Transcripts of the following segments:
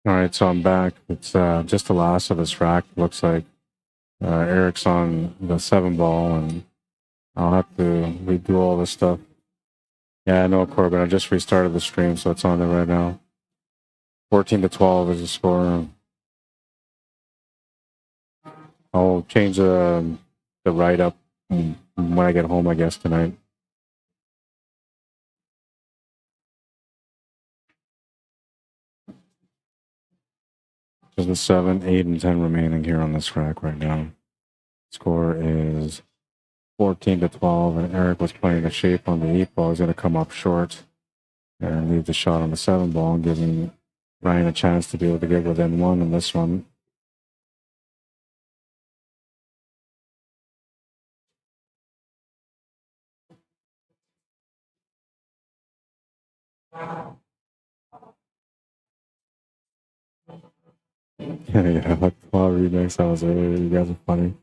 All right, so I'm back. It's just the last of this rack. Looks like Eric's on the 7 ball, and I'll have to redo all this stuff. Yeah, I know, Corbin. I just restarted the stream, so it's on there right now. 14-12 is the score. I'll change the write-up when I get home, I guess, tonight. There's the 7, 8, and 10 remaining here on this rack right now. Score is 14-12, and Eric was playing the shape on the 8 ball. He's going to come up short and leave the shot on the 7 ball, giving Ryan a chance to be able to get within 1 in this one. Yeah, like the remix that was earlier. You guys are funny.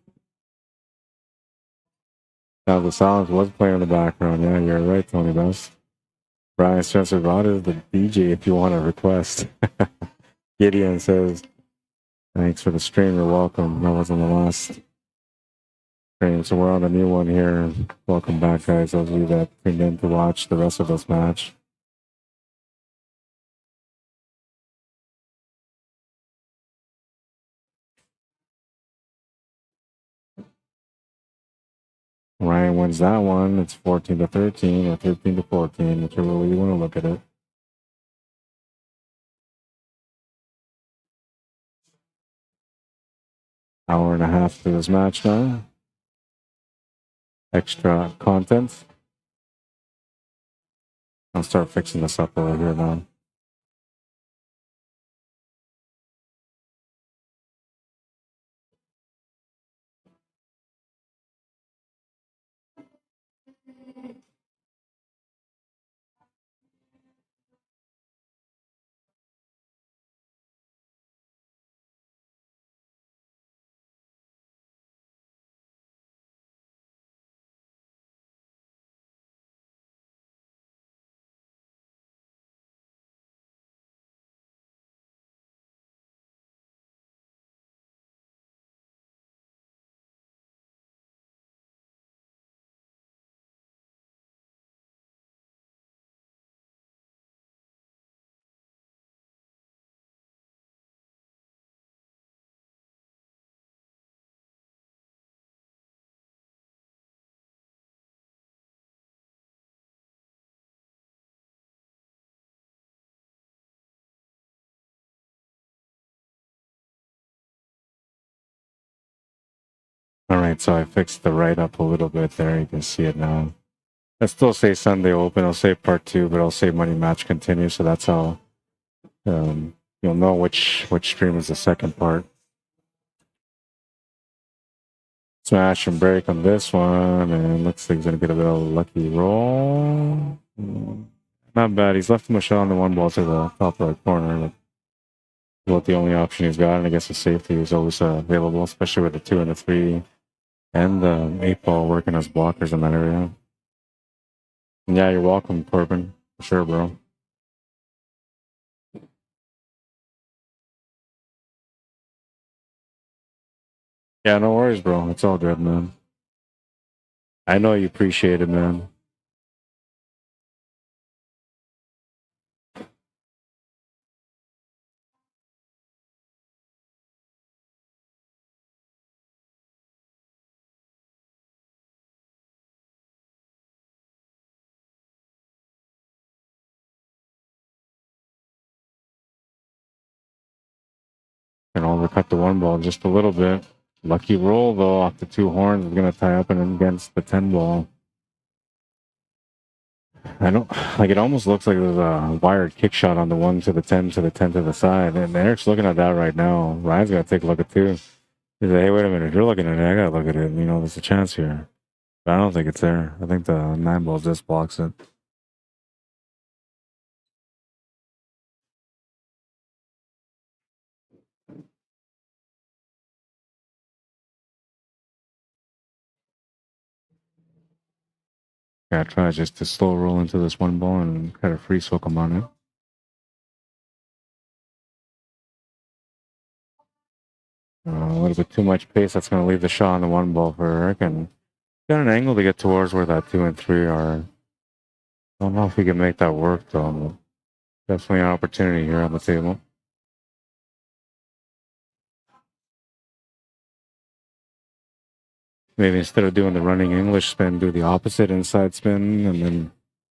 Now the silence was playing in the background. Yeah, you're right, Tony Best. Brian Spencer Rod is the DJ if you want a request. Gideon says, thanks for the stream. You're welcome. That wasn't the last stream, so we're on a new one here. Welcome back, guys. Those of you that tuned in to watch the rest of this match. Ryan wins that one. It's 14-13 or 13-14, whichever way you want to look at it. Hour and a half to this match now. Extra content. I'll start fixing this up over here now. All right, so I fixed the write-up a little bit there. You can see it now. I still say Sunday Open. I'll say part 2, but I'll say Money Match continue. So that's how you'll know which stream is the second part. Smash and break on this one, and looks like he's gonna get a bit of a lucky roll. Not bad. He's left him a shot on the 1 ball to the top right corner. But what the only option he's got, and I guess the safety is always available, especially with the 2 and the 3 and the 8 ball working as blockers in that area. And yeah, you're welcome, Corbin. For sure, bro. Yeah, no worries, bro. It's all good, man. I know you appreciate it, man. And overcut the 1 ball just a little bit. Lucky roll, though, off the 2 horns is going to tie up and against the 10 ball. I don't like it. Almost looks like there's a wired kick shot on the 1 to the 10 to the 10 to the side. And Eric's looking at that right now. Ryan's got to take a look at it too. He's like, hey, wait a minute. If you're looking at it, I got to look at it. You know, there's a chance here. But I don't think it's there. I think the 9 ball just blocks it. Yeah, try just to slow roll into this 1 ball and kind of free soak him on it. A little bit too much pace. That's going to leave the shot on the one ball for Eric. And got an angle to get towards where that 2 and 3 are. Don't know if we can make that work though. Definitely an opportunity here on the table. Maybe instead of doing the running English spin, do the opposite inside spin and then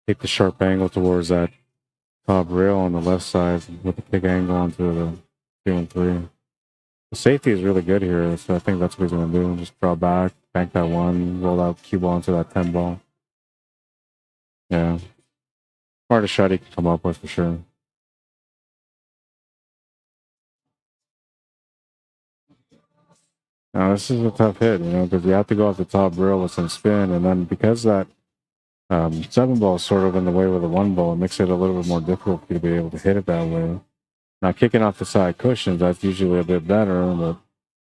take the sharp angle towards that top rail on the left side with a big angle onto the 2 and 3. The safety is really good here, so I think that's what he's going to do. Just draw back, bank that 1, roll out cue ball into that 10 ball. Yeah. Smartest shot he can come up with for sure. Now, this is a tough hit, because you have to go off the top rail with some spin, and then because that 7 ball is sort of in the way with the 1 ball, it makes it a little bit more difficult for you to be able to hit it that way. Now, kicking off the side cushions, that's usually a bit better, but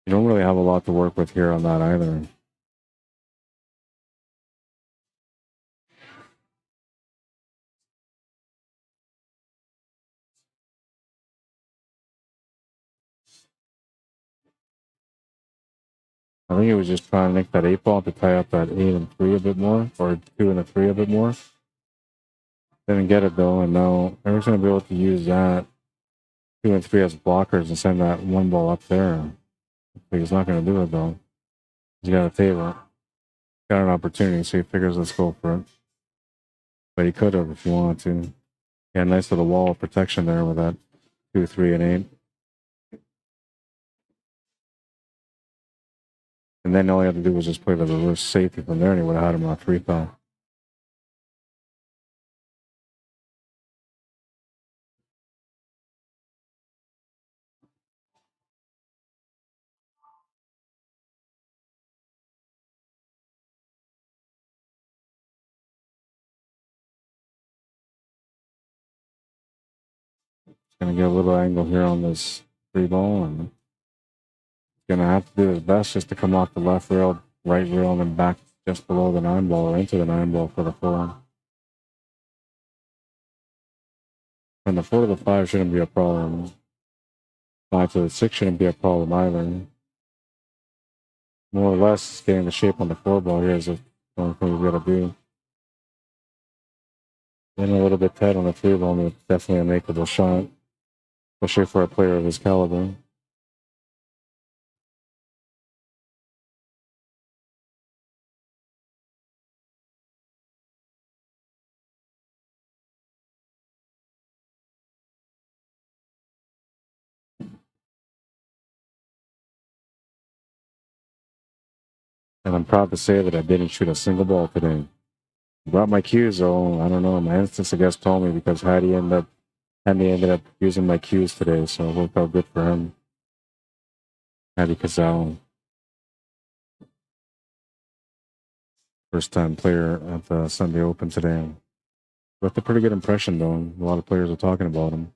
you don't really have a lot to work with here on that either. I think he was just trying to make that 8 ball to tie up that 8 and 3 a bit more, or 2 and a 3 a bit more. Didn't get it though, and now Eric's going to be able to use that 2 and 3 as blockers and send that 1 ball up there. But he's not going to do it though. He's got a table. Got an opportunity, so he figures let's go for it. But he could have if he wanted to. Yeah, nice little wall of protection there with that 2, 3, and 8. And then all he had to do was just play the reverse safety from there, and he would have had him on a 3 foul. Gonna get a little angle here on this 3 ball, and gonna have to do his best just to come off the left rail, right rail, and then back just below the 9 ball or into the 9 ball for the 4. And the 4 to the 5 shouldn't be a problem. 5 to the 6 shouldn't be a problem either. More or less, getting the shape on the 4 ball here is the only thing we gotta do. Getting a little bit tight on the 3 ball, and it's definitely a makeable shot, especially for a player of his caliber. And I'm proud to say that I didn't shoot a single ball today. Brought my cues, though. I don't know. My instincts, I guess, told me because Hattie ended up using my cues today, so it worked out good for him. Hattie Cazal. First time player at the Sunday Open today. Left a pretty good impression, though. A lot of players are talking about him.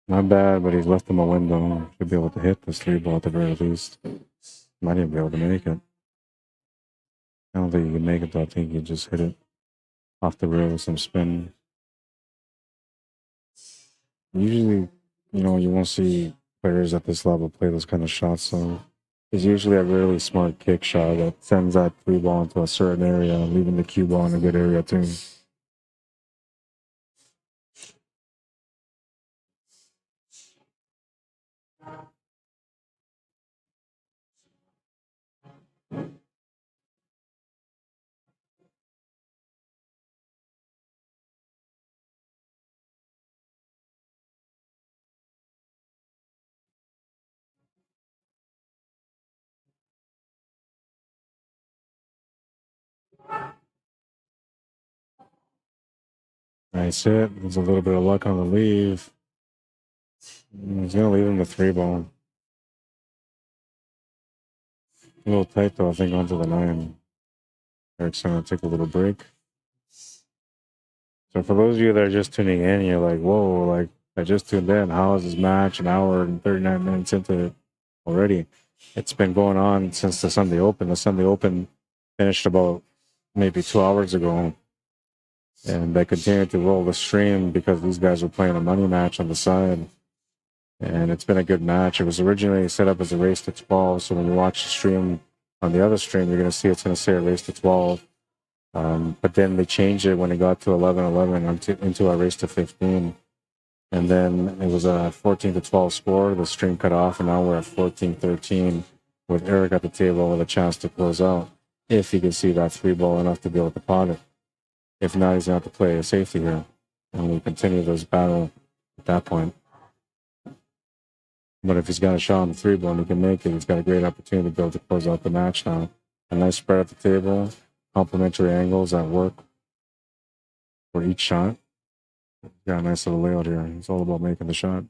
Not bad, but he's left him a window. Should be able to hit this 3 ball at the very least. Might even be able to make it. I don't think you can make it, though. I think you just hit it off the rail with some spin. Usually, you won't see players at this level play those kind of shots, so it's usually a really smart kick shot that sends that 3 ball into a certain area, leaving the cue ball in a good area too. Nice hit. There's a little bit of luck on the leave. He's going to leave him the 3 ball. A little tight, though, I think, onto the 9. Eric's going to take a little break. So for those of you that are just tuning in, you're like, whoa, like I just tuned in. How is this match an hour and 39 minutes into it already? It's been going on since the Sunday Open. The Sunday Open finished about maybe 2 hours ago. And they continued to roll the stream because these guys were playing a money match on the side. And it's been a good match. It was originally set up as a race to 12. So when you watch the stream on the other stream, you're going to see it's going to say a race to 12. But then they changed it when it got to 11-11 into a race to 15. And then it was a 14-12 score. The stream cut off, and now we're at 14-13 with Eric at the table with a chance to close out if he can see that 3-ball enough to be able to pot it. If not, he's going to have to play a safety here. And we continue this battle at that point. But if he's got a shot on the 3-ball and he can make it, he's got a great opportunity to be able to close out the match now. A nice spread at the table. Complementary angles that work for each shot. Got a nice little layout here. It's all about making the shot.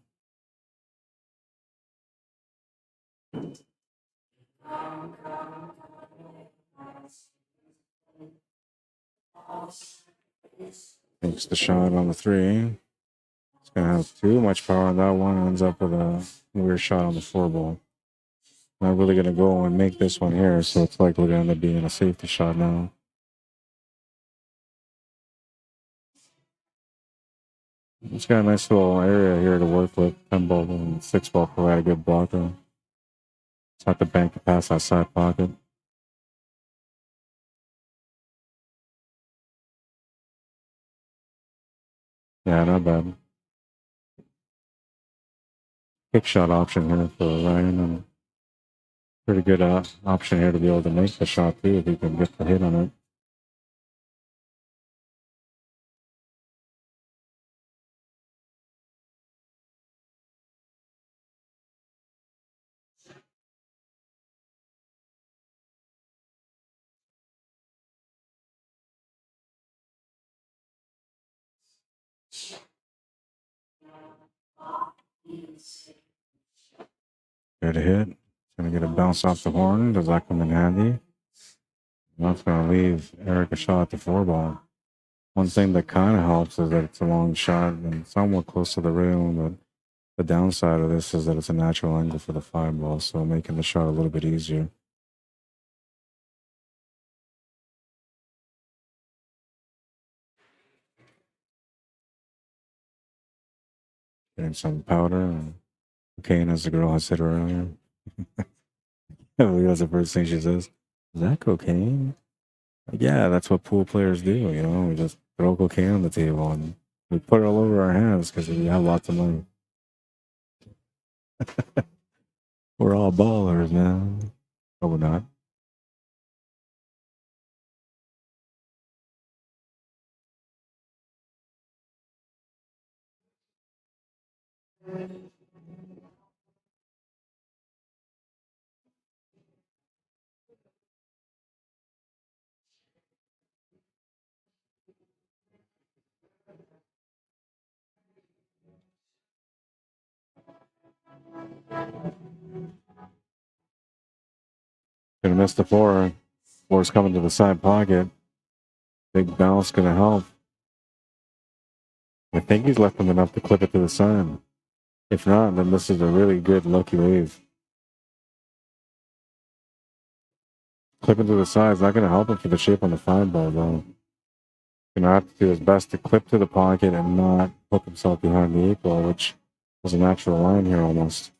Makes the shot on the 3. It's going to have too much power on that one. Ends up with a weird shot on the 4-ball. Not really going to go and make this one here, so it's likely to end up being a safety shot now. It's got a nice little area here to work with. 10-ball and 6-ball provide a good blocker. It's not the bank to pass that side pocket. Yeah, not bad. Kick shot option here for Ryan, and pretty good option here to be able to make the shot too if he can get the hit on it. Good hit. Gonna get a bounce off the horn. Does that come in handy? That's gonna leave Eric a shot at the 4-ball. One thing that kind of helps is that it's a long shot and somewhat close to the rim, but the downside of this is that it's a natural angle for the 5-ball, so making the shot a little bit easier. Getting some powder and cocaine, as the girl has said earlier. That's the first thing she says. Is that cocaine? Like, yeah, that's what pool players do, you know? We just throw cocaine on the table and we put it all over our hands because we have lots of money. We're all ballers, man. But we're not. Gonna miss the 4. 4's coming to the side pocket. Big bounce gonna help. I think he's left him enough to clip it to the side. If not, then this is a really good lucky wave. Clipping to the side is not going to help him for the shape on the 5-ball, though. He's going to have to do his best to clip to the pocket and not hook himself behind the 8-ball, which was a natural line here almost.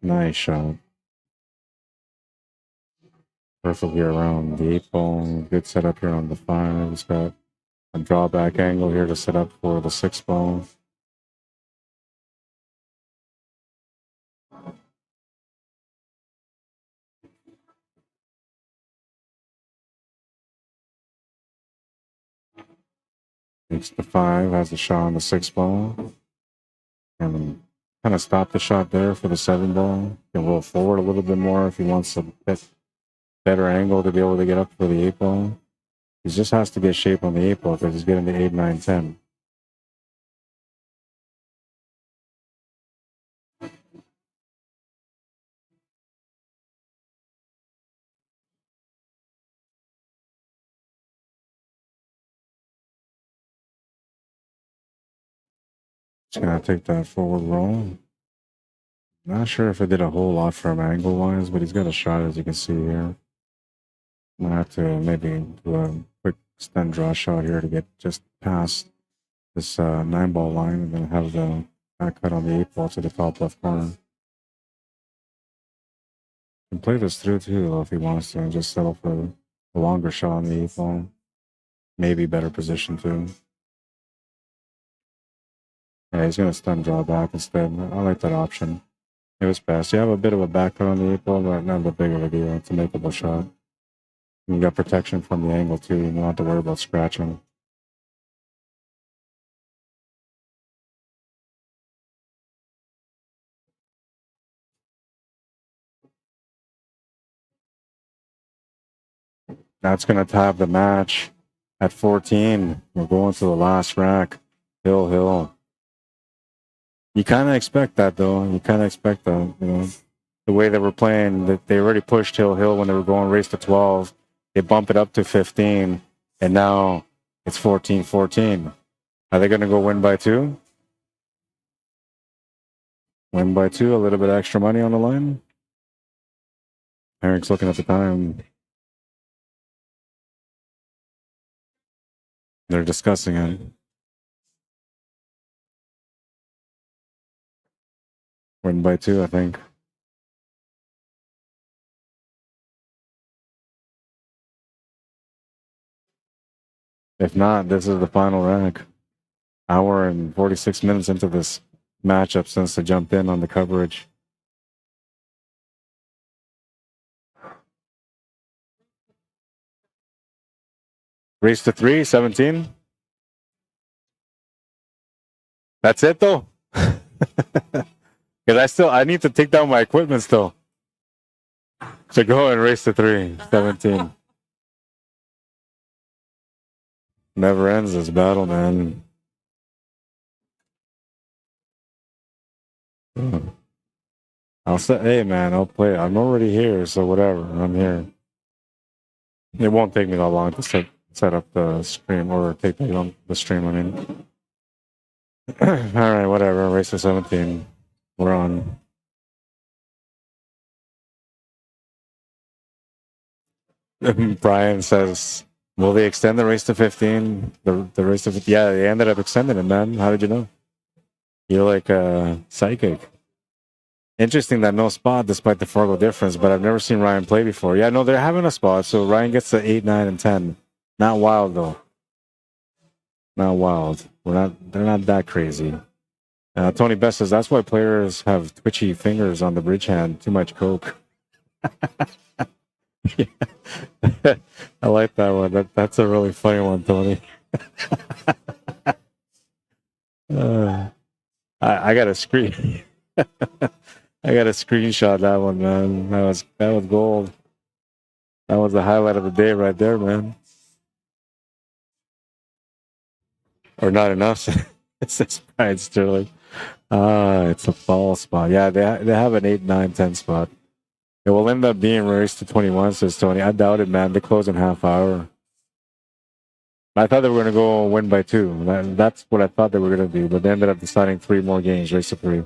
Nice shot. Perfectly around the 8-ball. Good setup here on the 5. He's got a drawback angle here to set up for the 6-ball. It's the 5, has a shot on the 6-ball. And kind of stop the shot there for the 7-ball. Can roll forward a little bit more if he wants a bit better angle to be able to get up for the 8-ball. He just has to get shape on the 8-ball because he's getting the 8, 9, 10. Just gonna take that forward roll. Not sure if it did a whole lot for him angle-wise, but he's got a shot, as you can see here. Might have to maybe do a quick stun draw shot here to get just past this 9-ball line and then have the back cut on the 8-ball to the top left corner. Can play this through too, though, if he wants to, and just settle for a longer shot on the 8-ball. Maybe better position too. Yeah, he's going to stun draw back instead. I like that option. It was best. You have a bit of a back cut on the 8-ball, but not that big of a deal. It's a makeable shot. You got protection from the angle too. You don't have to worry about scratching. That's going to tie up the match at 14. We're going to the last rack. Hill. You kind of expect that, though. You kind of expect that, you know. The way that we're playing, that they already pushed Hill when they were going race to 12. They bump it up to 15, and now it's 14-14. Are they going to go win by 2? Win by 2, a little bit extra money on the line. Eric's looking at the time. They're discussing it. Win by 2, I think. If not, this is the final rack. Hour and 46 minutes into this matchup since they jumped in on the coverage. Race to 3, 17. That's it, though. Because I need to take down my equipment still. To go and race to 3, 17. Never ends this battle, man. I'll say, hey, man, I'll play. I'm already here, so whatever. I'm here. It won't take me that long to set up the stream or take down the stream, I mean. All right, whatever. Race to 17. We're on. Brian says, will they extend the race to 15? The race to 15? Yeah, they ended up extending it, man. How did you know? You're like a psychic. Interesting that no spot despite the FARGO difference, but I've never seen Ryan play before. Yeah, no, they're having a spot, so Ryan gets the 8, 9, and 10. Not wild, though. Not wild. They're not that crazy. Tony Best says, that's why players have twitchy fingers on the bridge hand. Too much coke. Yeah. I like that one. That's a really funny one, Tony. I got a screen. I got a screenshot that one, man. That was gold. That was the highlight of the day right there, man. Or not enough. It says Brian Sterling. It's a ball spot. Yeah, they have an 8, 9, 10 spot. It will end up being race to 21, says Tony. I doubt it, man. They close in half hour. I thought they were going to go win by 2. That's what I thought they were going to do, but they ended up deciding 3 more games, race to 3.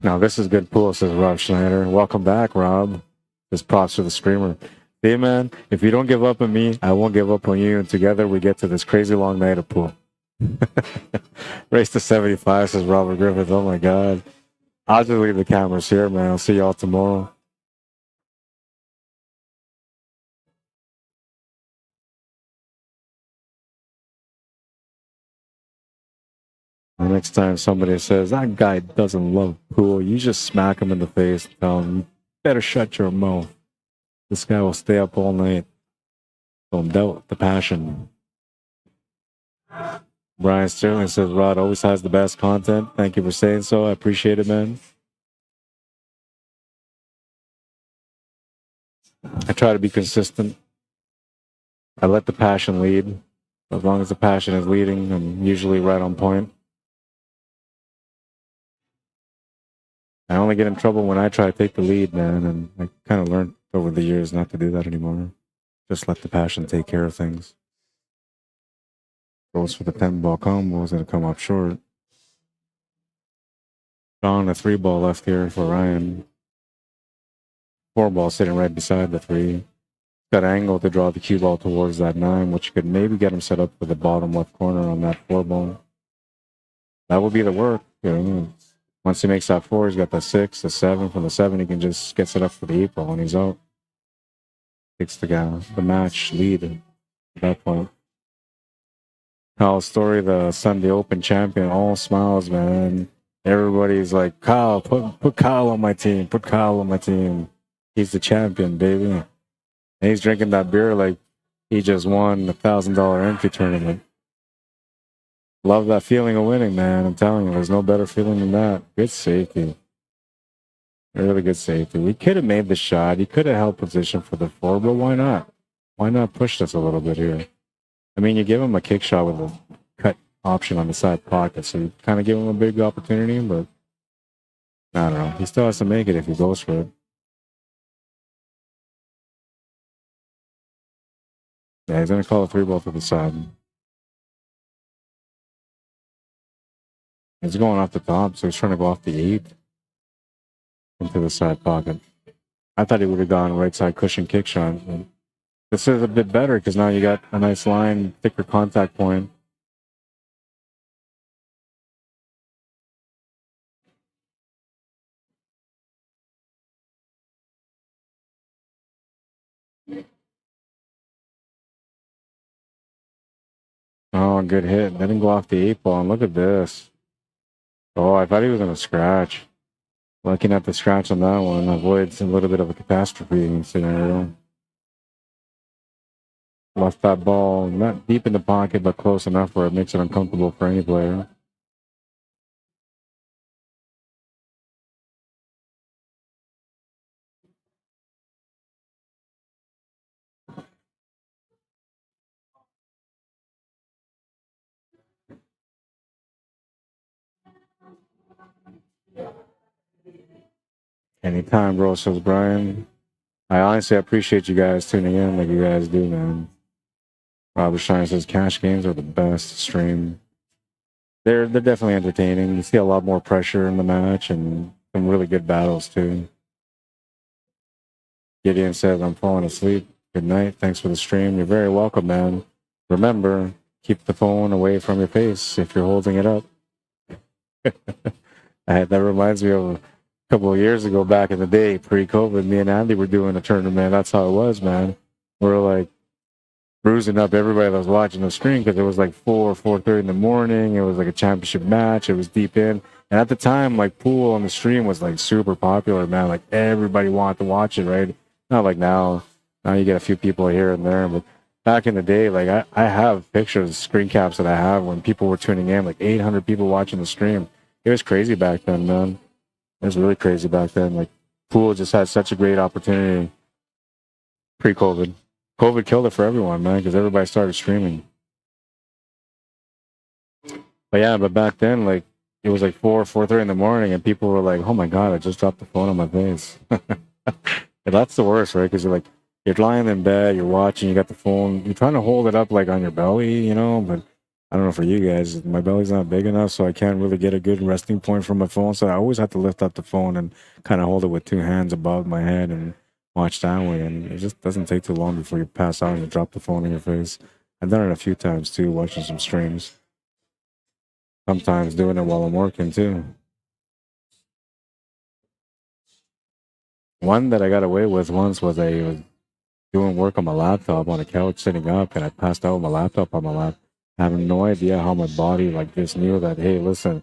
Now, this is good pool, says Rob Schneider. Welcome back, Rob. This props to the streamer. Hey, man, if you don't give up on me, I won't give up on you, and together we get to this crazy long night of pool. Race to 75, says Robert Griffith. Oh, my God. I'll just leave the cameras here, man. I'll see y'all tomorrow. The next time somebody says, that guy doesn't love pool, you just smack him in the face and tell him, you better shut your mouth. This guy will stay up all night. Don't doubt the passion. Brian Sterling says Rod always has the best content. Thank you for saying so. I appreciate it, man. I try to be consistent. I let the passion lead. As long as the passion is leading, I'm usually right on point. I only get in trouble when I try to take the lead, man, and I kind of learned over the years not to do that anymore. Just let the passion take care of things. Goes for the 10-ball combo, is going to come up short. Drawing a 3-ball left here for Ryan. 4-ball sitting right beside the 3. Got angle to draw the cue ball towards that 9, which could maybe get him set up for the bottom left corner on that 4-ball. That would be the work, you know. Once he makes that 4, he's got the 6, the 7. From the 7, he can just get set up for the 8-ball, and he's out. Takes the match lead at that point. Kyle Story, the Sunday Open champion, all smiles, man. Everybody's like, Kyle, put Kyle on my team. Put Kyle on my team. He's the champion, baby. And he's drinking that beer like he just won a $1,000 entry tournament. Love that feeling of winning, man. I'm telling you, there's no better feeling than that. Good safety. Really good safety. He could have made the shot. He could have held position for the 4, but why not? Why not push this a little bit here? I mean, you give him a kick shot with a cut option on the side pocket, so you kind of give him a big opportunity, but I don't know. He still has to make it if he goes for it. Yeah, he's going to call a 3-ball to the side. He's going off the top, so he's trying to go off the 8 into the side pocket. I thought he would have gone right side cushion kick shot. This is a bit better because now you got a nice line, thicker contact point. Oh, good hit. That didn't go off the 8-ball. And look at this. Oh, I thought he was going to scratch. Looking at the scratch on that one avoids a little bit of a catastrophe scenario. Left that ball not deep in the pocket, but close enough where it makes it uncomfortable for any player. Anytime, bro, says Brian. I honestly appreciate you guys tuning in like you guys do, man. Robert Shine says cash games are the best stream. They're definitely entertaining. You see a lot more pressure in the match and some really good battles too. Gideon says, I'm falling asleep. Good night. Thanks for the stream. You're very welcome, man. Remember, keep the phone away from your face if you're holding it up. That reminds me of a couple of years ago back in the day, pre-COVID, me and Andy were doing a tournament. That's how it was, man. We were like bruising up everybody that was watching the stream because it was like 4:30 in the morning. It was like a championship match. It was deep in. And at the time, like pool on the stream was like super popular, man. Like everybody wanted to watch it, right? Not like now. Now you get a few people here and there, but back in the day, like I have pictures, screen caps that I have when people were tuning in, like 800 people watching the stream. It was crazy back then, man. It was really crazy back then. Like pool just had such a great opportunity pre-COVID. COVID killed it for everyone, man, because everybody started streaming. But yeah, but back then, like it was like 4:30 in the morning, and people were like, "Oh my god, I just dropped the phone on my face." And that's the worst, right? Because you're lying in bed, you're watching, you got the phone, you're trying to hold it up like on your belly, you know. But I don't know for you guys, my belly's not big enough, so I can't really get a good resting point from my phone. So I always have to lift up the phone and kind of hold it with 2 hands above my head and watch that way. And it just doesn't take too long before you pass out and you drop the phone in your face. I've done it a few times too, watching some streams. Sometimes doing it while I'm working too. One that I got away with once was I was doing work on my laptop on a couch sitting up, and I passed out with my laptop on my lap. I have no idea how my body like just knew that, hey, listen,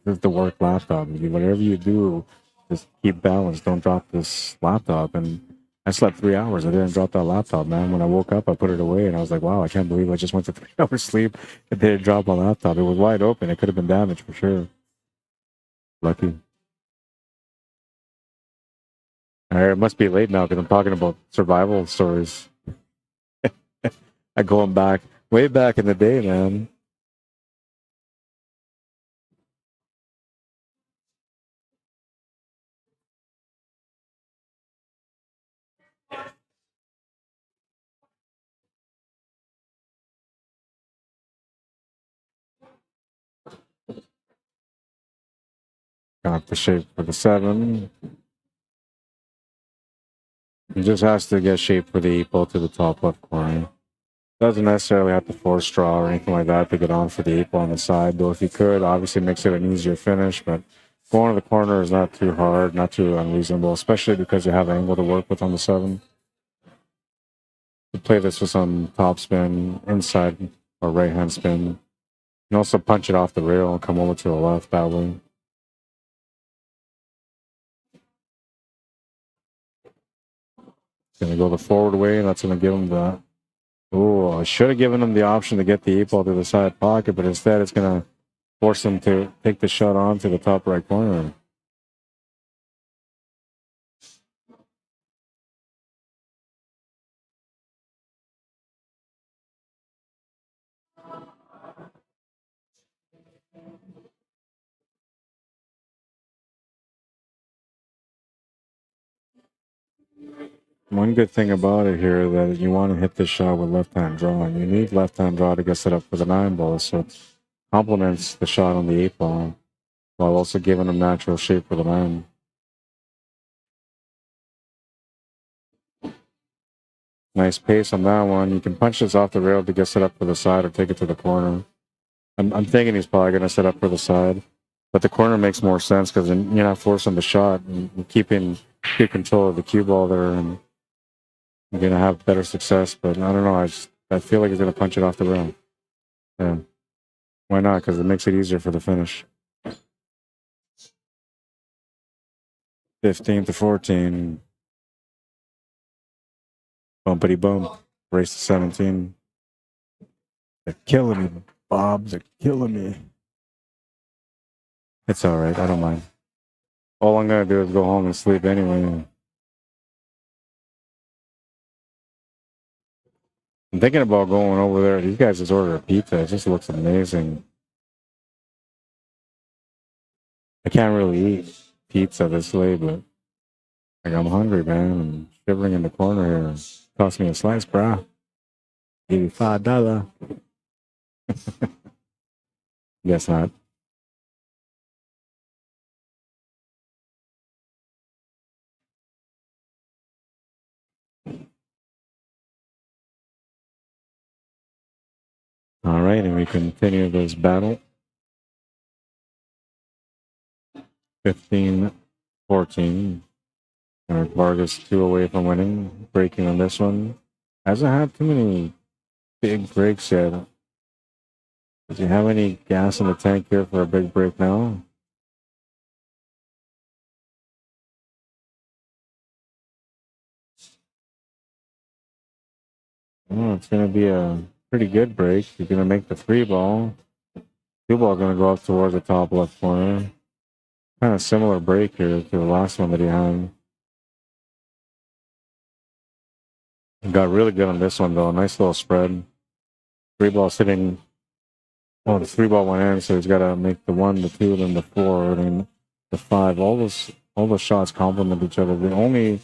this is the work laptop. Whatever you do, just keep balance. Don't drop this laptop. And I slept 3 hours. I didn't drop that laptop, man. When I woke up, I put it away, and I was like, wow, I can't believe I just went to 3 hours sleep. It didn't drop my laptop. It was wide open. It could have been damaged for sure. Lucky. All right, it must be late now because I'm talking about survival stories. I going back, way back in the day, man. Got the shape for the 7. He just has to get shape for the 8-ball to the top left corner. Doesn't necessarily have to force draw or anything like that to get on for the 8-ball on the side, though if he could, obviously makes it an easier finish, but going to the corner is not too hard, not too unreasonable, especially because you have angle to work with on the 7. You play this with some top spin, inside or right-hand spin. You can also punch it off the rail and come over to the left that way. Going to go the forward way, and that's going to give him the... Oh, I should have given him the option to get the 8-ball to the side pocket, but instead it's going to force him to take the shot on to the top right corner. One good thing about it here is that you want to hit this shot with left-hand draw, and you need left-hand draw to get set up for the 9-ball, so it complements the shot on the 8-ball, while also giving him natural shape for the 9. Nice pace on that one. You can punch this off the rail to get set up for the side or take it to the corner. I'm thinking he's probably going to set up for the side, but the corner makes more sense because you're not forcing the shot and you're keeping good control of the cue ball there, and you're going to have better success. But I don't know. I feel like he's going to punch it off the rail. Yeah. Why not? Because it makes it easier for the finish. 15 to 14. Bumpity bump. Race to 17. They're killing me, Bob. They're killing me. It's all right. I don't mind. All I'm going to do is go home and sleep anyway. I'm thinking about going over there. These guys just ordered a pizza. It just looks amazing. I can't really eat pizza this late, but like, I'm hungry, man. I'm shivering in the corner here. Cost me a slice, bro. Give you $5. Guess not. All right, and we continue this battle. 15-14. Vargas 2 away from winning. Breaking on this one. Hasn't had too many big breaks yet. Does he have any gas in the tank here for a big break now? Oh, it's going to be a pretty good break. He's going to make the 3-ball. 2-ball going to go up towards the top left corner. Kind of similar break here to the last one that he had. He got really good on this one, though. Nice little spread. 3-ball sitting... Oh, the 3-ball went in, so he's got to make the 1, the 2, then the 4, then the 5. All those shots complement each other. The only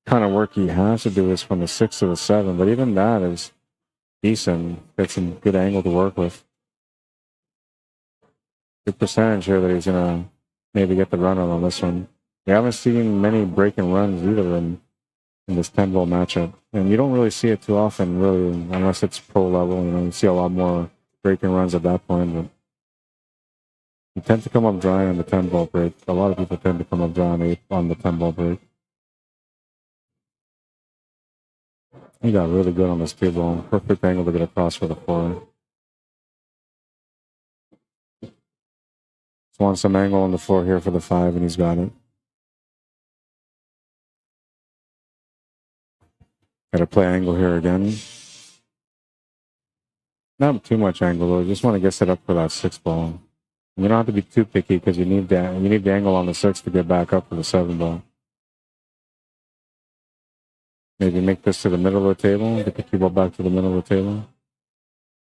kind of work he has to do is from the 6 to the 7, but even that is decent. Got some good angle to work with. Good percentage here that he's gonna maybe get the run on this one. We haven't seen many breaking runs either in this 10-ball matchup, and you don't really see it too often, really, unless it's pro level. You see a lot more breaking runs at that point, but you tend to come up dry on the 10-ball break. A lot of people tend to come up dry on the 10-ball break. He got really good on this 2-ball. Perfect angle to get across for the 4. Just want some angle on the 4 here for the 5, and he's got it. Gotta play angle here again. Not too much angle though. Just want to get set up for that 6 ball. You don't have to be too picky because you need the angle on the 6 to get back up for the 7 ball. Maybe make this to the middle of the table. Get the cue ball back to the middle of the table.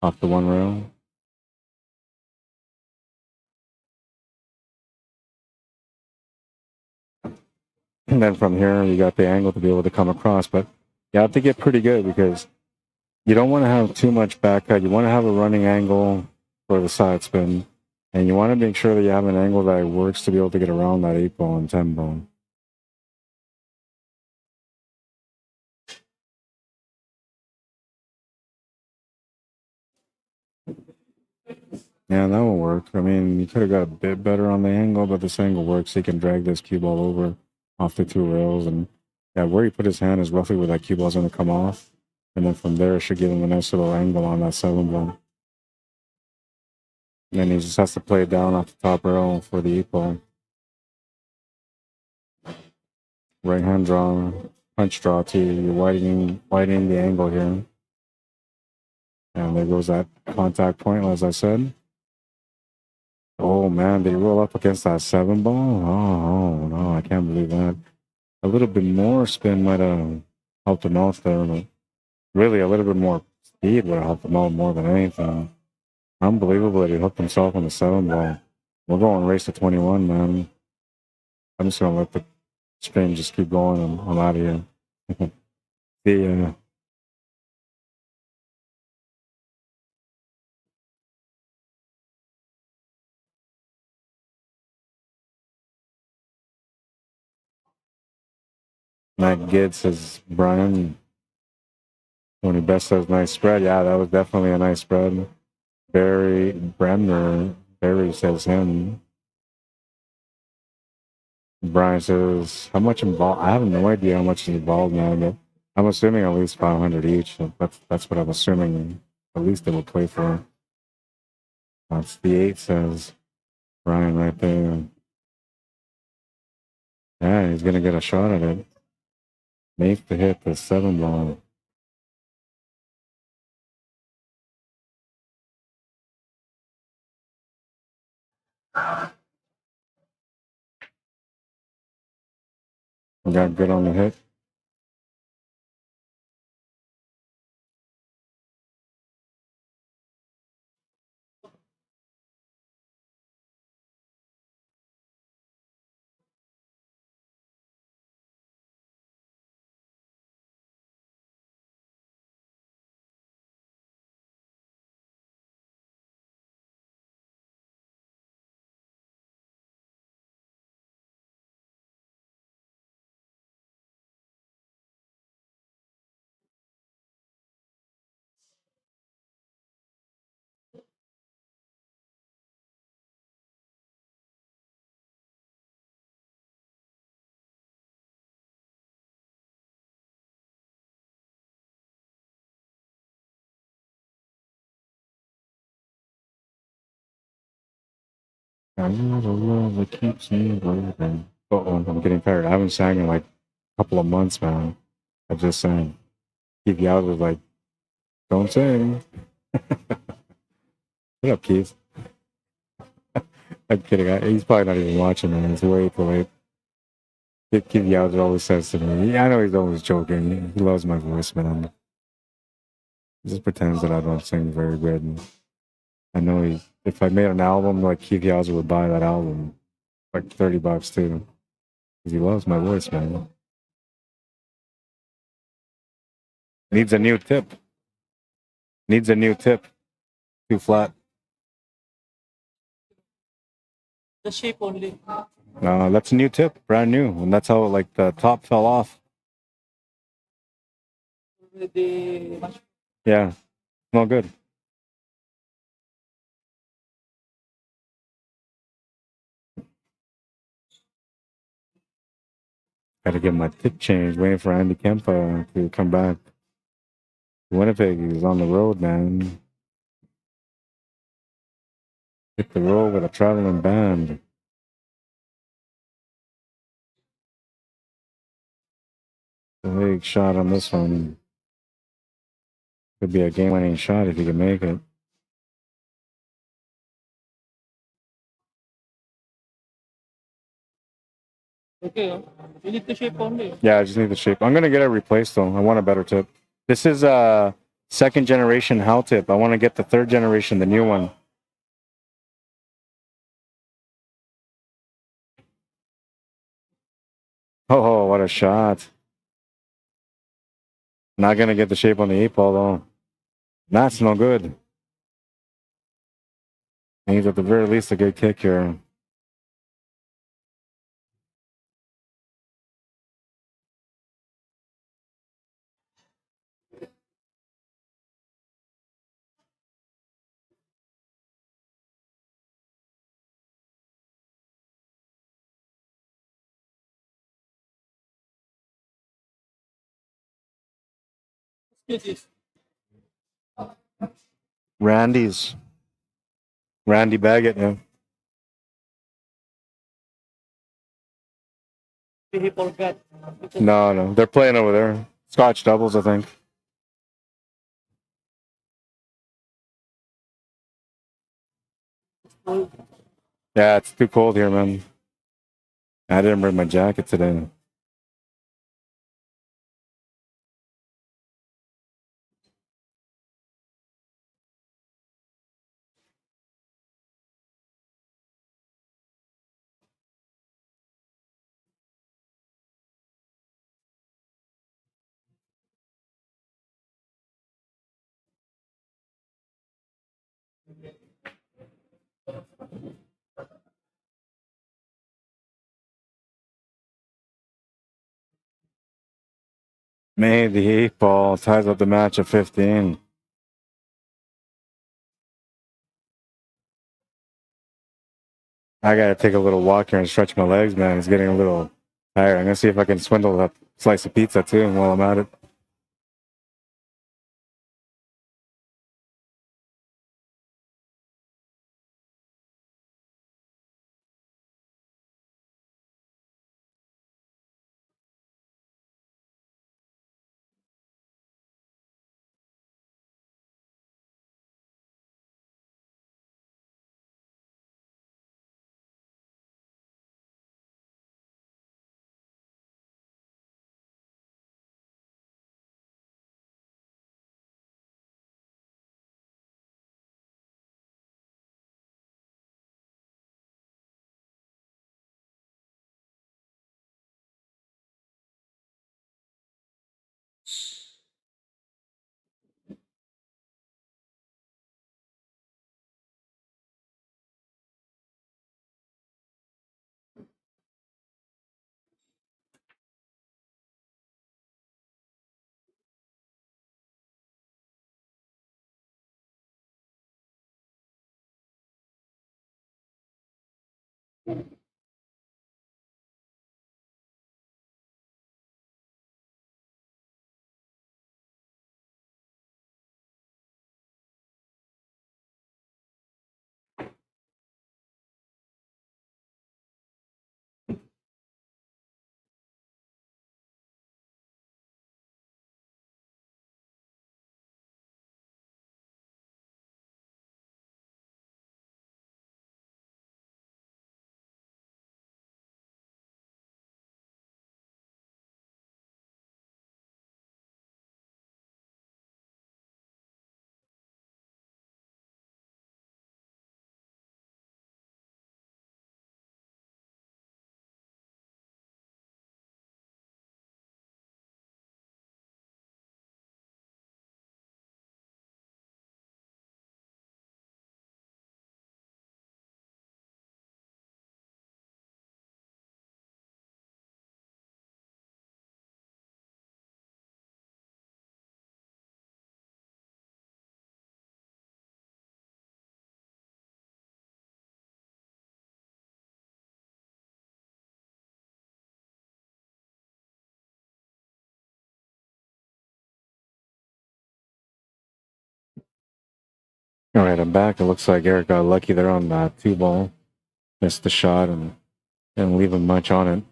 Off the 1 rail. And then from here, you got the angle to be able to come across. But you have to get pretty good because you don't want to have too much back cut. You want to have a running angle for the side spin. And you want to make sure that you have an angle that works to be able to get around that 8 ball and 10 ball. Yeah, that one worked. I mean, you could have got a bit better on the angle, but this angle works. He can drag this cue ball over off the 2 rails. And yeah, where he put his hand is roughly where that cue ball is going to come off. And then from there, it should give him a nice little angle on that 7 ball. And then he just has to play it down off the top rail for the 8 ball. Right hand draw, punch draw to you're widening the angle here. And there goes that contact point, as I said. Oh man, did he roll up against that 7 ball? Oh no, I can't believe that. A little bit more spin might have helped him out there, but really a little bit more speed would have helped him out more than anything. Unbelievable that he hooked himself on the 7 ball. We're going race to 21, man. I'm just gonna let the stream just keep going. I'm out of here. The Matt Gibbs says, Brian, Tony Best says, nice spread. Yeah, that was definitely a nice spread. Barry Bremner, Barry says him. Brian says, how much involved? I have no idea how much is involved now, but I'm assuming at least 500 each. So that's what I'm assuming. At least they will play for. That's the 8 says Brian right there. Yeah, he's gonna get a shot at it. Make to hit the 7 ball. We got good on the hit. I know the love that keeps me breathing. Uh-oh, I'm getting tired. I haven't sang in like a couple of months, man. I just sang. Keith Yao was like, don't sing. What up, Keith? I'm kidding. He's probably not even watching, man. It's way too late. Keith Yao always says to me, yeah, I know he's always joking. He loves my voice, man. He just pretends that I don't sing very good. And I know if I made an album, like Keith Yao would buy that album, like $30 too. Because he loves my voice, man. Needs a new tip. Needs a new tip. Too flat. The shape only. That's a new tip, brand new. And that's how like the top fell off. Yeah, not good. Gotta get my tip changed, waiting for Andy Kempa to come back. Winnipeg is on the road, man. Hit the road with a traveling band. A big shot on this one. Could be a game-winning shot if you can make it. Okay, you need the shape only. Yeah, I just need the shape. I'm gonna get it replaced though. I want a better tip. This is a second generation Hal tip. I want to get the third generation, the new one. Oh, what a shot. Not gonna get the shape on the 8-ball though. That's no good. Needs at the very least a good kick here. This. Randy's. Randy Baggett, yeah. He forgot. No. They're playing over there. Scotch doubles, I think. Yeah, it's too cold here, man. I didn't bring my jacket today. Made the 8-ball. Ties up the match at 15. I gotta take a little walk here and stretch my legs, man. It's getting a little tired. I'm gonna see if I can swindle a slice of pizza too while I'm at it. All right, I'm back. It looks like Eric got lucky there on that 2-ball. Missed the shot and didn't leave him much on it.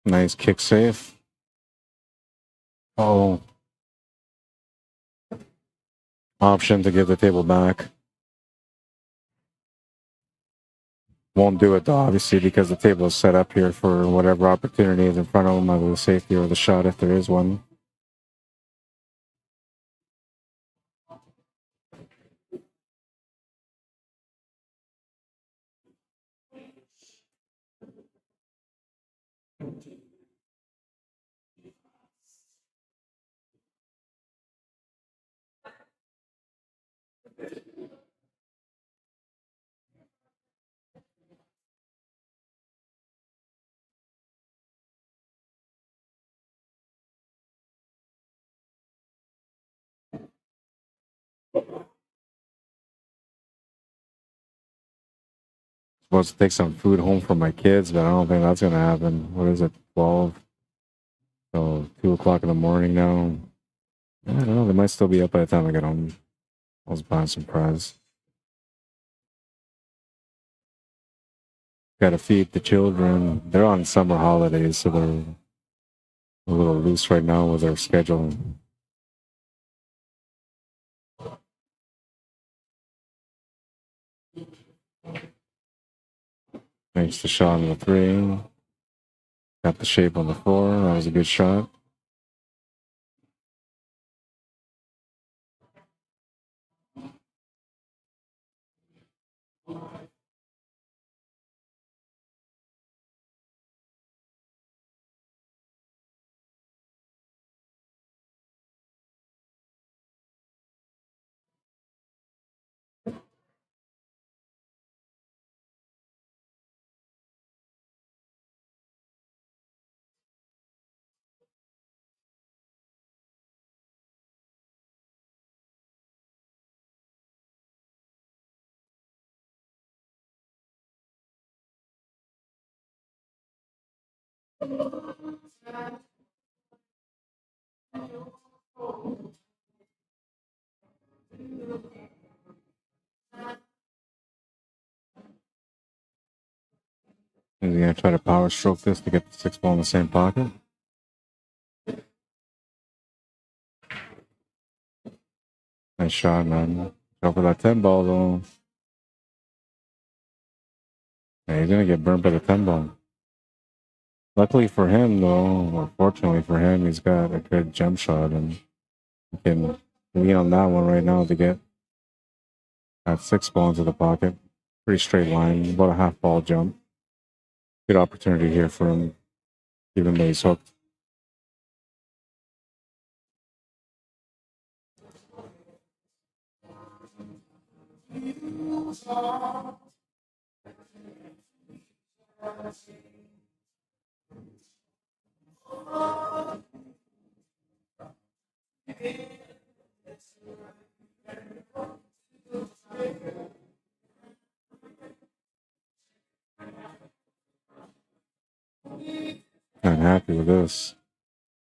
Nice kick save. Oh. Option to give the table back. Won't do it though, obviously, because the table is set up here for whatever opportunity is in front of him, either the safety or the shot if there is one. Supposed to take some food home for my kids, but I don't think that's gonna happen. What is it? 12. So 2 o'clock in the morning now. I don't know. They might still be up by the time I get home. I was buying some fries. Got to feed the children. They're on summer holidays, so they're a little loose right now with their schedule. Makes the shot on the 3. Got the shape on the 4. That was a good shot. Is he gonna try to power stroke this to get the 6 ball in the same pocket? Nice shot, man. Go for that 10 ball though. Yeah, he's gonna get burnt by the 10 ball. Luckily for him though, or fortunately for him, he's got a good jump shot and he can lean on that one right now to get that 6 ball into the pocket. Pretty straight line, about a half ball jump. Good opportunity here for him, even though he's hooked. Not happy with this.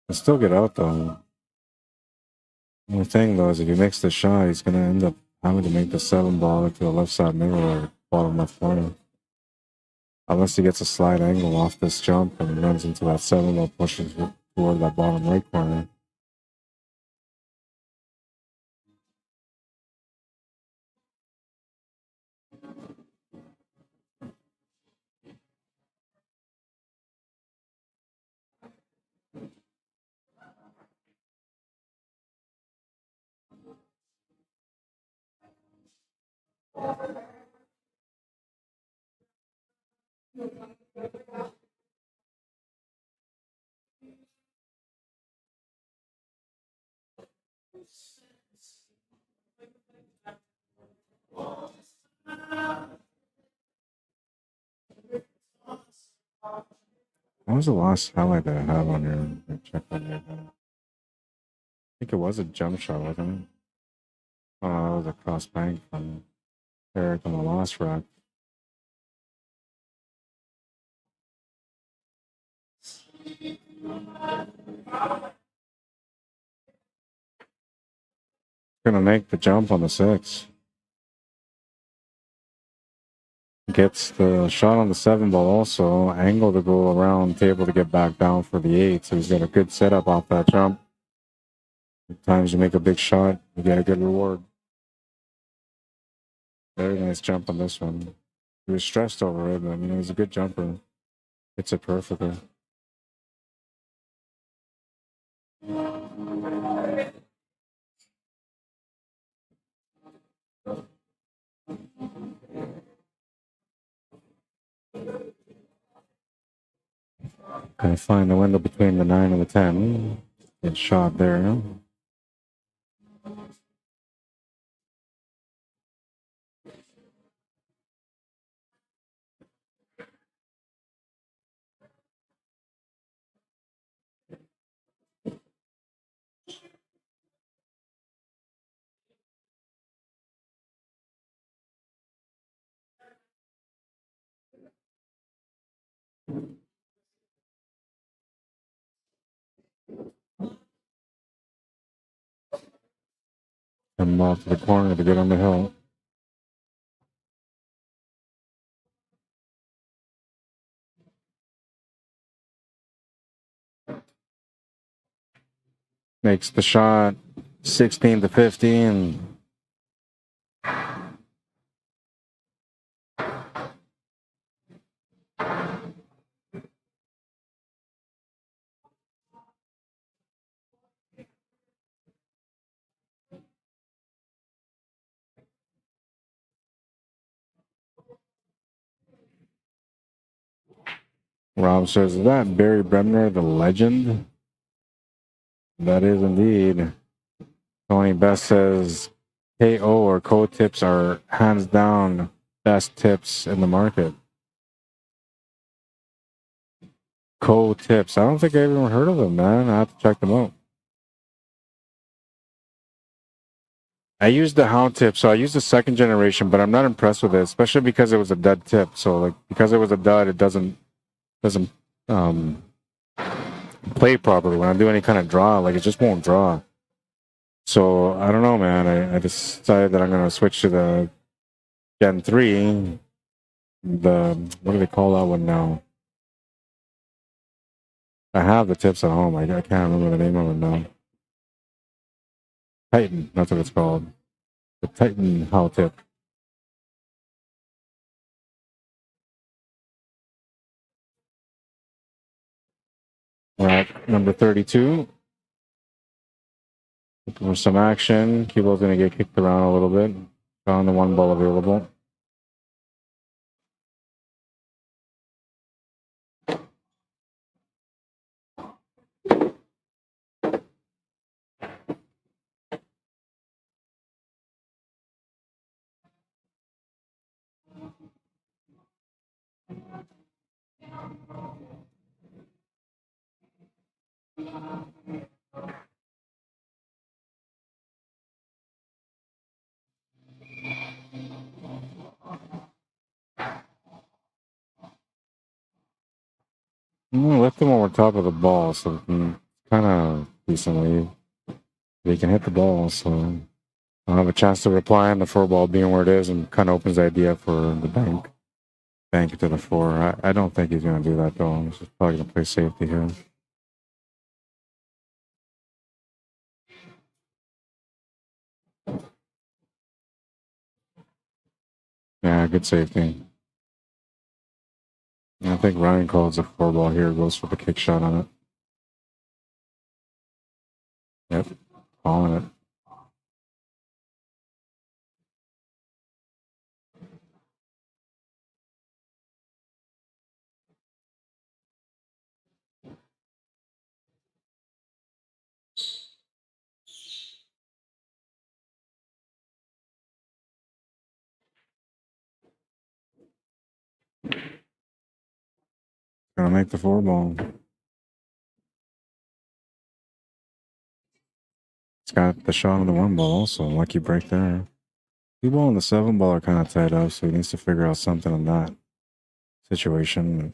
He'll still get out though. The only thing though is if he makes the shot, he's gonna end up having to make the 7 ball to the left side middle or bottom left corner. Unless he gets a slide angle off this jump and runs into that 7 ball, pushes toward that bottom right corner. What was the last highlight that I have on your check on your I think it was a jump shot, wasn't it? Oh, that was a cross bank from Eric on the last rack. Gonna make the jump on the 6. Gets the shot on the 7 ball also. Angle to go around table to get back down for the 8. So he's got a good setup off that jump. Sometimes you make a big shot, you get a good reward. Very nice jump on this one. He was stressed over it, but I mean, he was a good jumper. Hits it perfectly. I find the window between the 9 and the 10. Good shot there. And off to the corner to get on the hill. Makes the shot 16 to 15. Rob says, is that Barry Bremner, the legend? That is indeed. Tony Best says, KO or co tips are hands down best tips in the market. Co tips. I don't think I even heard of them, man. I have to check them out. I used the Hound tip, so I used the second generation, but I'm not impressed with it, especially because it was a dud tip. So, like, because it was a dud, it doesn't play properly. When I do any kind of draw, like, it just won't draw. So I don't know, man. I decided that I'm gonna switch to the Gen 3. The what do they call that one now? I have the tips at home. I can't remember the name of it now. Titan, that's what it's called. The Titan How tip. We're at number 32. Looking for some action. Cubo's gonna get kicked around a little bit. Found the one ball available. Lift them over top of the ball so we can kind of decently they can hit the ball. So I'll have a chance to reply on the 4 ball being where it is and kind of opens the idea for the bank. Bank it to the 4. I don't think he's going to do that though. He's just probably going to play safety here. Yeah, good safety. I think Ryan calls a 4 ball here, goes for the kick shot on it. Yep, calling it. Gonna make the 4 ball. It's got the shot on the 1 ball also. Lucky break there. 2 ball and the 7 ball are kind of tied up, so he needs to figure out something on that situation.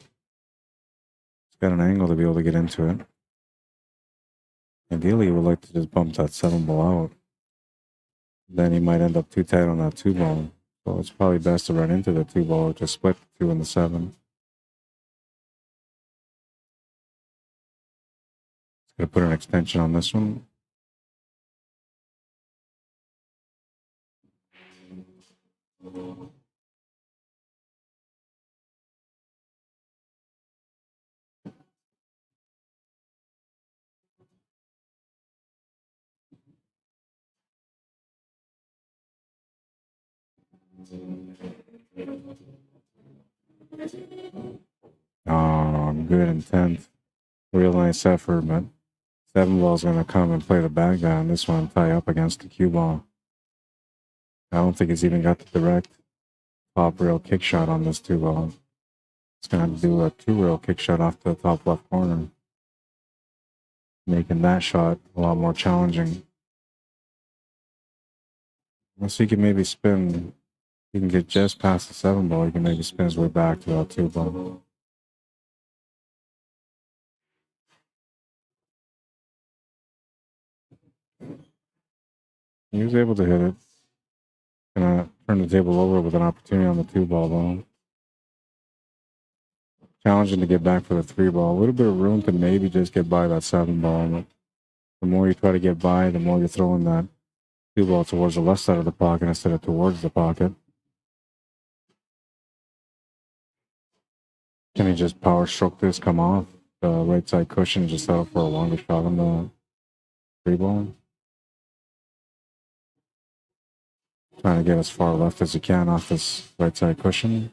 It's got an angle to be able to get into it. Ideally, he would like to just bump that 7 ball out. Then he might end up too tight on that 2 ball. So it's probably best to run into the 2 ball or just split the 2 and the 7. It's gonna put an extension on this one. Oh, good intent. Real nice effort, but 7 ball's gonna come and play the bad guy on this one, tie up against the cue ball. I don't think he's even got the direct top rail kick shot on this 2 ball. It's gonna have to do a 2 rail kick shot off the top left corner, making that shot a lot more challenging. Unless he can maybe spin, he can get just past the 7 ball, he can maybe spin his way back to that 2 ball. He was able to hit it. Gonna turn the table over with an opportunity on the 2 ball though. Challenging to get back for the 3 ball. A little bit of room to maybe just get by that 7 ball. But the more you try to get by, the more you're throwing that 2 ball towards the left side of the pocket instead of towards the pocket. Can he just power stroke this, come off the right side cushion, and just settle for a longer shot on the 3 ball? Trying to get as far left as you can off this right side cushion.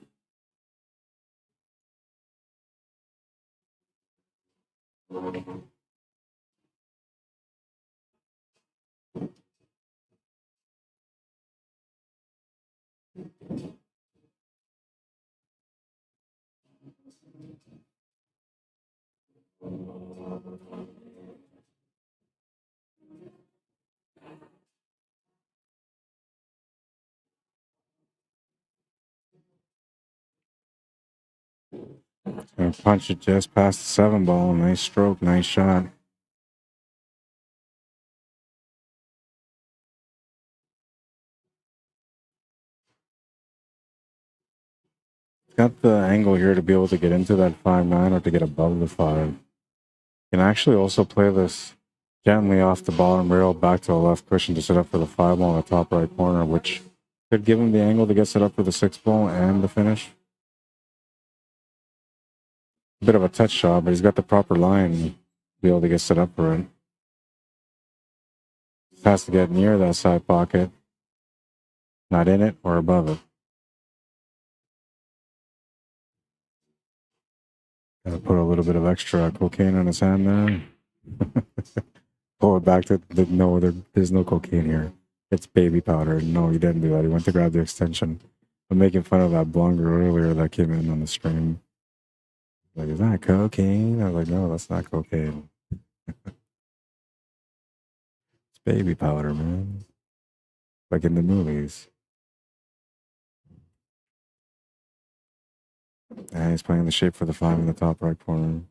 And punch it just past the 7 ball. Nice stroke, nice shot. Got the angle here to be able to get into that 5-9 or to get above the 5. Can actually also play this gently off the bottom rail back to the left cushion to set up for the 5 ball in the top right corner, which could give him the angle to get set up for the 6 ball and the finish. A bit of a touch shot, but he's got the proper line to be able to get set up for it. Just has to get near that side pocket, not in it or above it. Gotta put a little bit of extra cocaine on his hand there. Pull it back to no, there's no cocaine here. It's baby powder. No, he didn't do that. He went to grab the extension. I'm making fun of that blunder earlier that came in on the stream. Like, is that cocaine? I was like, no, that's not cocaine. It's baby powder, man. Like in the movies. And he's playing the shape for the 5 in the top right corner.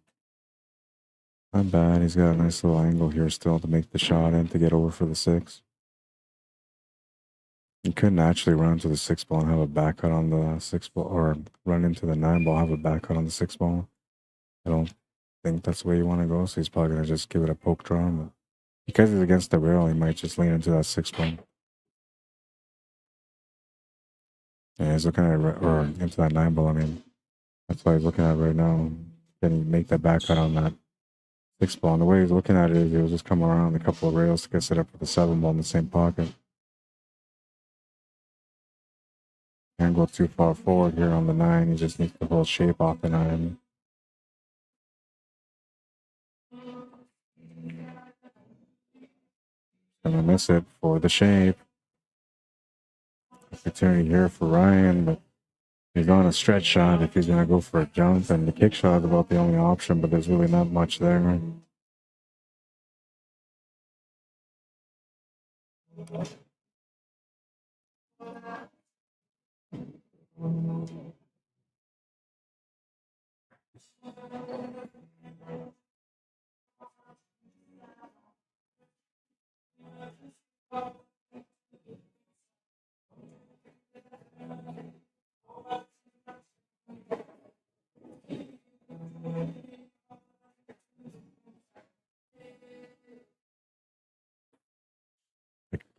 Not bad. He's got a nice little angle here still to make the shot and to get over for the 6. You couldn't actually run to the 6 ball and have a back cut on the 6 ball, or run into the 9 ball, have a back cut on the 6 ball. I don't think that's the way you want to go, so he's probably going to just give it a poke draw. But because he's against the rail, he might just lean into that 6 ball. Yeah, he's looking at it, or into that 9 ball, I mean. That's why he's looking at it right now. Can he make that back cut on that 6 ball? And the way he's looking at it is he'll just come around a couple of rails to get set up for the 7 ball in the same pocket. Can't go too far forward here on the 9. He just needs to hold shape off the 9. Gonna miss it for the shape. Opportunity here for Ryan, but he's on a stretch shot if he's gonna go for a jump, and the kick shot is about the only option, but there's really not much there.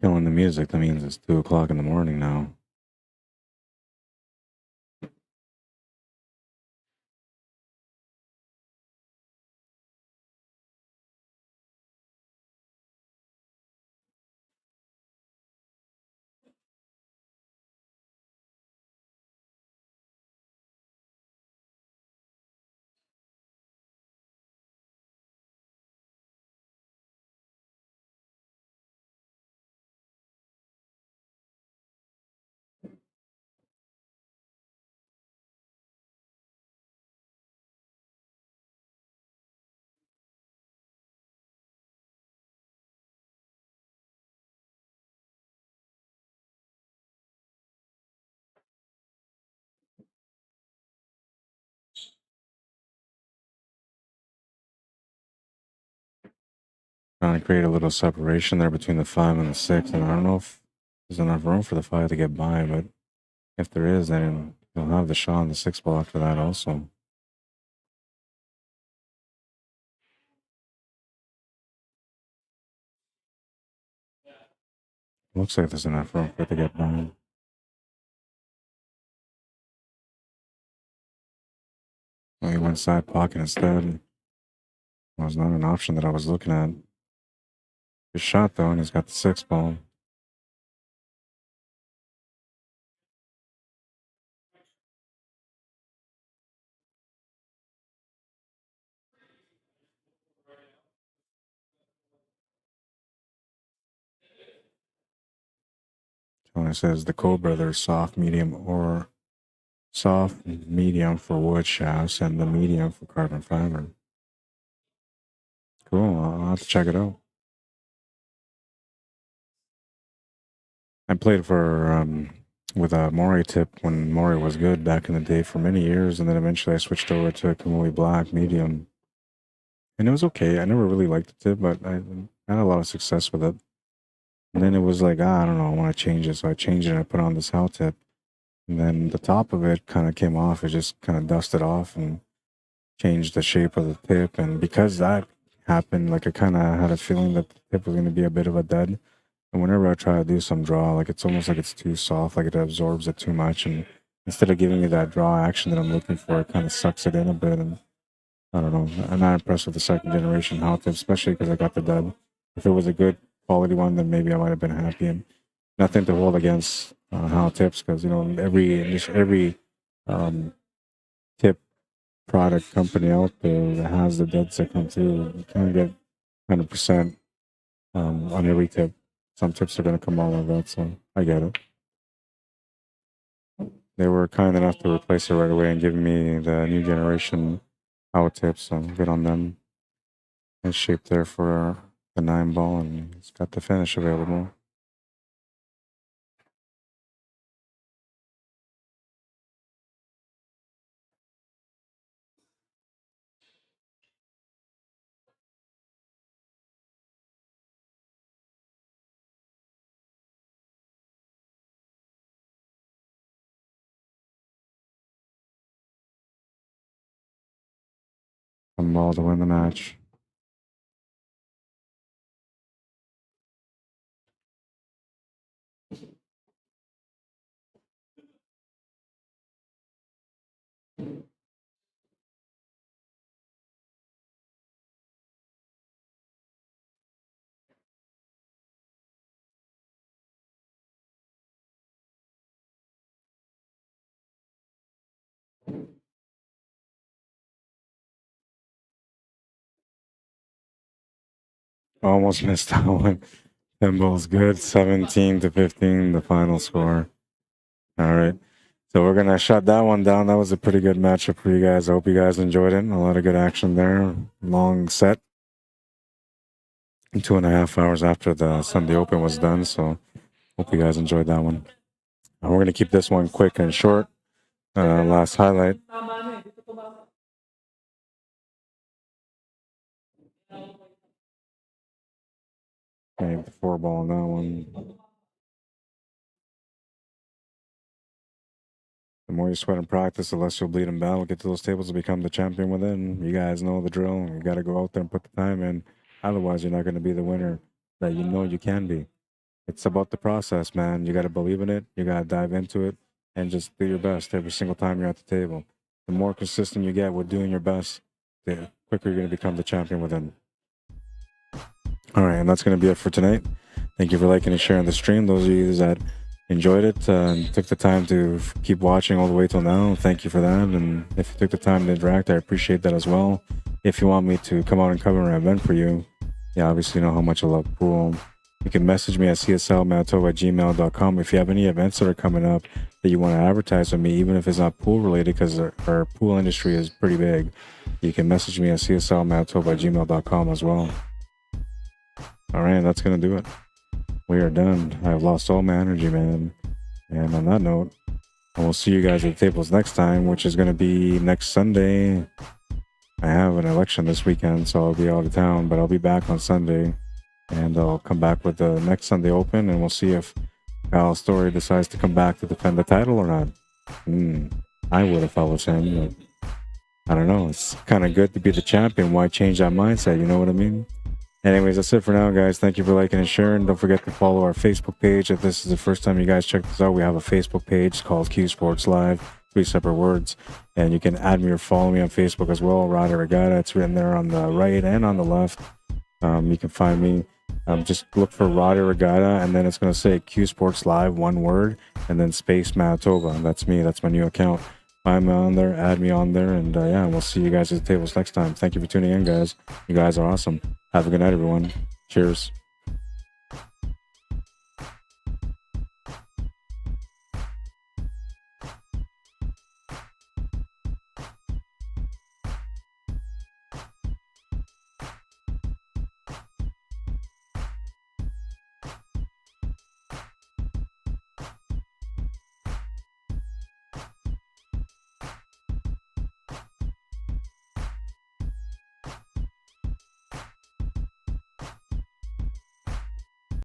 Killing the music, that means it's 2 o'clock in the morning now. Trying to create a little separation there between the 5 and the 6, and I don't know if there's enough room for the 5 to get by, but if there is, then he'll have the shot on the 6 ball after that also. Looks like there's enough room for it to get by. Well, he went side pocket instead. It was not an option that I was looking at. Good shot though, and he's got the 6 ball. Tony says the Cobra, there's soft, medium, or soft, medium for wood shafts, and the medium for carbon fiber. Cool, I'll have to check it out. I played for with a Mori tip when Mori was good back in the day for many years, and then eventually I switched over to a Kamui Black medium, and it was okay. I never really liked the tip, but I had a lot of success with it. And then it was like, I don't know, I want to change it, so I changed it and I put on this How tip, and then the top of it kind of came off. It just kind of dusted off and changed the shape of the tip, and because that happened, like I kind of had a feeling that the tip was going to be a bit of a dud. And whenever I try to do some draw, like it's almost like it's too soft, like it absorbs it too much. And instead of giving me that draw action that I'm looking for, it kind of sucks it in a bit. And I don't know, I'm not impressed with the second generation How tip, especially because I got the dud. If it was a good quality one, then maybe I might have been happy. And nothing to hold against How tips, because you know every tip product company out there that has the duds that come through, you can't get 100% on every tip. Some tips are going to come all of that, so I get it. They were kind enough to replace it right away and give me the new generation How tips, so good on them. Nice shape there for the 9 ball, and it's got the finish available. One ball to win the match. Almost missed that one. 10 balls good. 17-15, the final score. All right. So we're going to shut that one down. That was a pretty good matchup for you guys. I hope you guys enjoyed it. A lot of good action there. Long set. 2.5 hours after the Sunday Open was done. So hope you guys enjoyed that one. We're going to keep this one quick and short. Last highlight. Okay, the 4 ball on that one. The more you sweat and practice, the less you'll bleed in battle. Get to those tables to become the champion within. You guys know the drill. You got to go out there and put the time in. Otherwise, you're not going to be the winner that you know you can be. it's about the process, man. You got to believe in it. You got to dive into it and just do your best every single time you're at the table. The more consistent you get with doing your best, the quicker you're going to become the champion within. All right, and that's going to be it for tonight. Thank you for liking and sharing the stream. Those of you that enjoyed it and took the time to keep watching all the way till now, thank you for that. And if you took the time to interact, I appreciate that as well. If you want me to come out and cover an event for you, yeah, obviously you know how much I love pool. You can message me at CSLMANITOBA@gmail.com if you have any events that are coming up that you want to advertise with me, even if it's not pool related, because our pool industry is pretty big. You can message me at CSLMANITOBA@gmail.com as well. All right, that's going to do it. We are done. I've lost all my energy, man. And on that note, I will see you guys at the tables next time, which is going to be next Sunday. I have an election this weekend, so I'll be out of town, but I'll be back on Sunday. And I'll come back with the next Sunday Open, and we'll see if Kyle Story decides to come back to defend the title or not. I would if I was him, but I don't know. It's kind of good to be the champion. Why change that mindset? You know what I mean? Anyways, that's it for now, guys. Thank you for liking and sharing. Don't forget to follow our Facebook page. If this is the first time you guys check this out, we have a Facebook page called CUESPORTS Live, 3 separate words. And you can add me or follow me on Facebook as well, Arriagada. It's written there on the right and on the left. You can find me. Just look for Arriagada, and then it's going to say CUESPORTS Live, one word, and then space Manitoba. That's me. That's my new account. Find me on there, add me on there, and yeah, we'll see you guys at the tables next time. Thank you for tuning in, guys. You guys are awesome. Have a good night, everyone. Cheers.